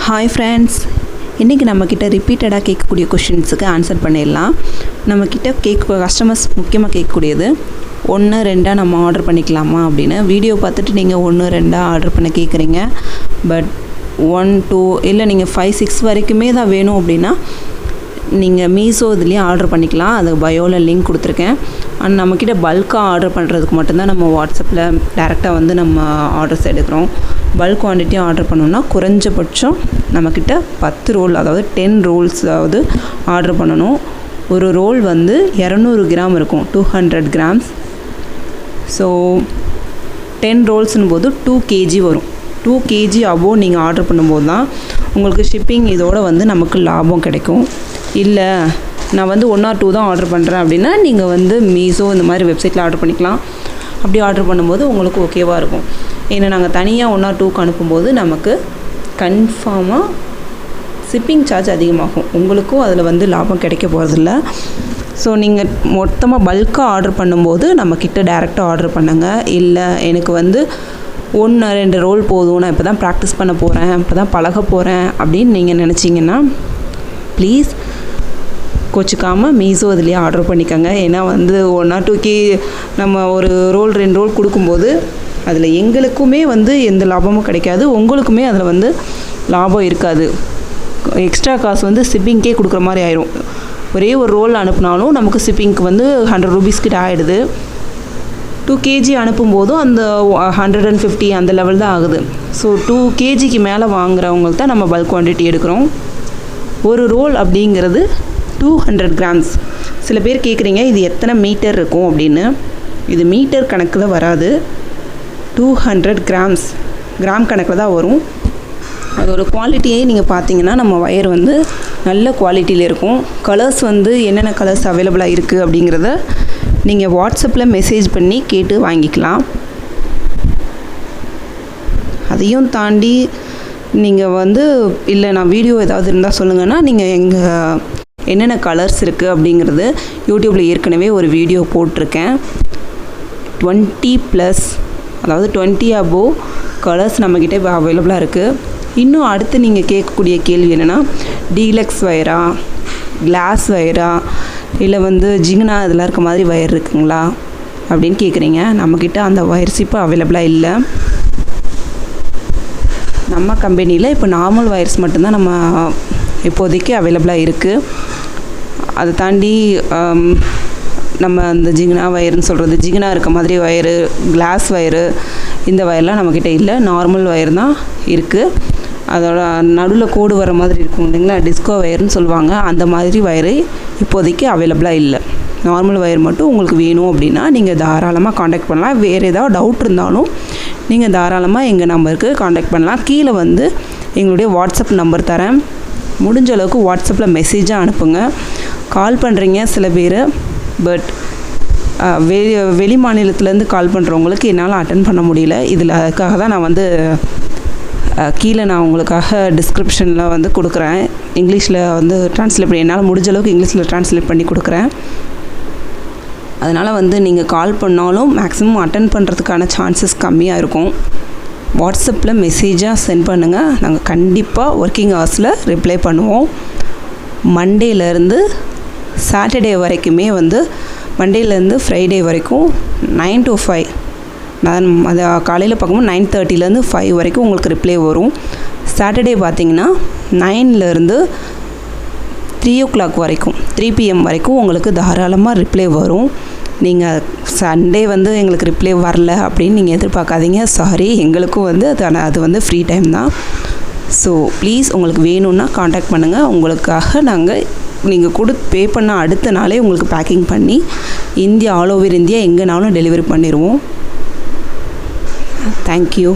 Hi friends, இன்றைக்கி நம்மக்கிட்ட ரிப்பீட்டடாக கேட்கக்கூடிய கொஷின்ஸுக்கு ஆன்சர் பண்ணிடலாம். நம்மக்கிட்ட கஸ்டமர்ஸ் முக்கியமாக கேட்கக்கூடியது 1 2 நம்ம ஆர்டர் பண்ணிக்கலாமா அப்படின்னு. வீடியோ பார்த்துட்டு நீங்கள் 1 2 ஆர்டர் பண்ண கேட்குறீங்க. பட் 1 2 இல்லை நீங்கள் 5 6 வரைக்குமே தான் வேணும் அப்படின்னா நீங்கள் மீஷோ இதுலேயே ஆர்டர் பண்ணிக்கலாம். அது பயோவில் லிங்க் கொடுத்துருக்கேன். அண்ட் நம்மக்கிட்ட பல்காக ஆர்டர் பண்ணுறதுக்கு மட்டும்தான் நம்ம வாட்ஸ்அப்பில் டேரெக்டாக வந்து நம்ம ஆர்டர்ஸ் எடுக்கிறோம். பல்க் குவான்டிட்டி ஆர்டர் பண்ணோம்னா குறைஞ்சபட்சம் நம்மக்கிட்ட 10 ரோல், அதாவது 10 ரோல்ஸாவது ஆர்டர் பண்ணணும். ஒரு ரோல் வந்து 200 கிராம் இருக்கும், 200 கிராம்ஸ். ஸோ 10 ரோல்ஸ்னும் போது 2 kg வரும். 2 kg அபோவ் நீங்கள் ஆர்டர் பண்ணும்போது தான் உங்களுக்கு ஷிப்பிங் இதோட வந்து நமக்கு லாபம் கிடைக்கும். இல்லை நான் வந்து 1 or 2 தான் ஆர்டர் பண்ணுறேன் அப்படின்னா நீங்கள் வந்து மீஷோ இந்த மாதிரி வெப்சைட்டில் ஆர்டர் பண்ணிக்கலாம். அப்படி ஆர்டர் பண்ணும்போது உங்களுக்கு ஓகேவாக இருக்கும். ஏன்னா நாங்கள் தனியாக 1 or 2க்கு அனுப்பும்போது நமக்கு கன்ஃபார்மாக ஷிப்பிங் சார்ஜ் அதிகமாகும். உங்களுக்கும் அதில் வந்து லாபம் கிடைக்க போகிறதில்ல. ஸோ நீங்கள் மொத்தமாக பல்காக ஆர்டர் பண்ணும்போது நம்மக்கிட்ட டேரெக்டாக ஆர்டர் பண்ணுங்கள். இல்லை எனக்கு வந்து 1 2 ரோல் போதும், நான் இப்போ தான் ப்ராக்டிஸ் பண்ண போகிறேன், இப்போ தான் பழக போகிறேன் அப்படின்னு நீங்கள் நினச்சிங்கன்னா ப்ளீஸ் கோச்சிக்காமல் மீஷோ இதுலேயே ஆர்டர் பண்ணிக்கோங்க. ஏன்னா வந்து 1 or 2க்கு நம்ம ஒரு ரோல் 2 ரோல் கொடுக்கும்போது அதில் எங்களுக்குமே வந்து எந்த லாபமும் கிடைக்காது, உங்களுக்குமே அதில் வந்து லாபம் இருக்காது. எக்ஸ்ட்ரா காசு வந்து ஷிப்பிங்க்கே கொடுக்குற மாதிரி ஆயிரும். ஒரே ஒரு ரோல் அனுப்புனாலும் நமக்கு ஷிப்பிங்க்கு வந்து 100 rupees கிட்ட ஆகிடுது. 2 kg அனுப்பும்போதும் அந்த 150 அந்த லெவல் தான் ஆகுது. ஸோ 2 kgக்கு மேலே வாங்குறவங்களுக்கு தான் நம்ம பல்க் குவான்டிட்டி எடுக்கிறோம். ஒரு ரோல் அப்படிங்கிறது 200 கிராம்ஸ். சில பேர் கேட்குறீங்க இது எத்தனை மீட்டர் இருக்கும் அப்படின்னு. இது மீட்டர் கணக்கில் வராது, 200 கிராம்ஸ் கிராம் கணக்கில் தான் வரும். அதோட குவாலிட்டியே நீங்கள் பார்த்தீங்கன்னா நம்ம வயர் வந்து நல்ல குவாலிட்டியில் இருக்கும். கலர்ஸ் வந்து என்னென்ன கலர்ஸ் அவைலபிளாக இருக்குது அப்படிங்கிறத நீங்கள் வாட்ஸ்அப்பில் மெசேஜ் பண்ணி கேட்டு வாங்கிக்கலாம். அதையும் தாண்டி நீங்கள் வந்து இல்லை நான் வீடியோ ஏதாவது இருந்தால் சொல்லுங்கன்னா நீங்கள் எங்கள் என்னென்ன கலர்ஸ் இருக்குது அப்படிங்கிறது யூடியூப்பில் ஏற்கனவே ஒரு வீடியோ போட்டிருக்கேன். 20+, அதாவது 20 above கலர்ஸ் நம்மக்கிட்ட இப்போ அவைலபிளாக இருக்குது. இன்னும் அடுத்து நீங்கள் கேட்கக்கூடிய கேள்வி என்னென்னா டீலக்ஸ் வயரா, கிளாஸ் வயரா, இல்லை வந்து ஜிகினா இதெல்லாம் இருக்க மாதிரி வயர் இருக்குங்களா அப்படின்னு கேட்குறீங்க. நம்மக்கிட்ட அந்த வயர்ஸ் இப்போ அவைலபிளாக இல்லை. நம்ம கம்பெனியில் இப்போ நார்மல் வயர்ஸ் மட்டும்தான் நம்ம இப்போதைக்கு அவைலபிளாக இருக்குது. அதை தாண்டி நம்ம அந்த ஜிகினா வயர்னு சொல்கிறது, ஜிகினா இருக்க மாதிரி வயரு, கிளாஸ் வயரு, இந்த வயர்லாம் நம்மக்கிட்ட இல்லை. நார்மல் வயர் தான் இருக்குது. அதோட நடுவில் கோடு வர மாதிரி இருக்கும் இல்லைங்களா, டிஸ்கோ வயர்னு சொல்லுவாங்க. அந்த மாதிரி வயரு இப்போதைக்கு அவைலபிளாக இல்லை. நார்மல் வயர் மட்டும் உங்களுக்கு வேணும் அப்படின்னா நீங்கள் தாராளமாக காண்டாக்ட் பண்ணலாம். வேறு ஏதாவது டவுட் இருந்தாலும் நீங்கள் தாராளமாக எங்கள் நம்பருக்கு காண்டாக்ட் பண்ணலாம். கீழே வந்து எங்களுடைய வாட்ஸ்அப் நம்பர் தரேன். முடிஞ்ச அளவுக்கு வாட்ஸ்அப்பில் மெசேஜாக அனுப்புங்க. கால் பண்ணுறீங்க சில பேர், பட் வெளி மாநிலத்துலேருந்து கால் பண்ணுறவங்களுக்கு என்னால் அட்டன் பண்ண முடியல. இதில் அதுக்காக தான் நான் வந்து கீழே நான் உங்களுக்காக டிஸ்கிரிப்ஷனில் வந்து கொடுக்குறேன். இங்கிலீஷில் வந்து ட்ரான்ஸ்லேட் பண்ணி என்னால் முடிஞ்ச அளவுக்கு இங்கிலீஷில் ட்ரான்ஸ்லேட் பண்ணி கொடுக்குறேன். அதனால் வந்து நீங்கள் கால் பண்ணாலும் மேக்ஸிமம் அட்டன் பண்ணுறதுக்கான சான்சஸ் கம்மியாக இருக்கும். வாட்ஸ்அப்பில் மெசேஜாக சென்ட் பண்ணுங்கள். நாங்கள் கண்டிப்பாக ஒர்க்கிங் ஹவர்ஸில் ரிப்ளை பண்ணுவோம். மண்டேலேருந்து சாட்டர்டே வரைக்குமே வந்து மண்டேலேருந்து ஃப்ரைடே வரைக்கும் 9 to 5, நான் அது காலையில் பார்க்கும்போது 9:30லேருந்து 5 வரைக்கும் உங்களுக்கு ரிப்ளை வரும். சாட்டர்டே பார்த்திங்கன்னா 9லேருந்து 3 o'clock வரைக்கும், 3 PM வரைக்கும் உங்களுக்கு தாராளமாக ரிப்ளை வரும். நீங்கள் சண்டே வந்து எங்களுக்கு ரிப்ளை வரல அப்படின்னு நீங்கள் எதிர்பார்க்காதீங்க. சாரி, எங்களுக்கும் வந்து அது வந்து ஃப்ரீ டைம் தான். ஸோ ப்ளீஸ் உங்களுக்கு வேணும்னா காண்டாக்ட் பண்ணுங்கள். உங்களுக்காக நாங்கள் நீங்கள் பே பண்ண அடுத்த நாளே உங்களுக்கு பேக்கிங் பண்ணி இந்தியா, ஆல் ஓவர் இந்தியா எங்கேனாலும் டெலிவரி பண்ணிடுவோம். தேங்க்யூ.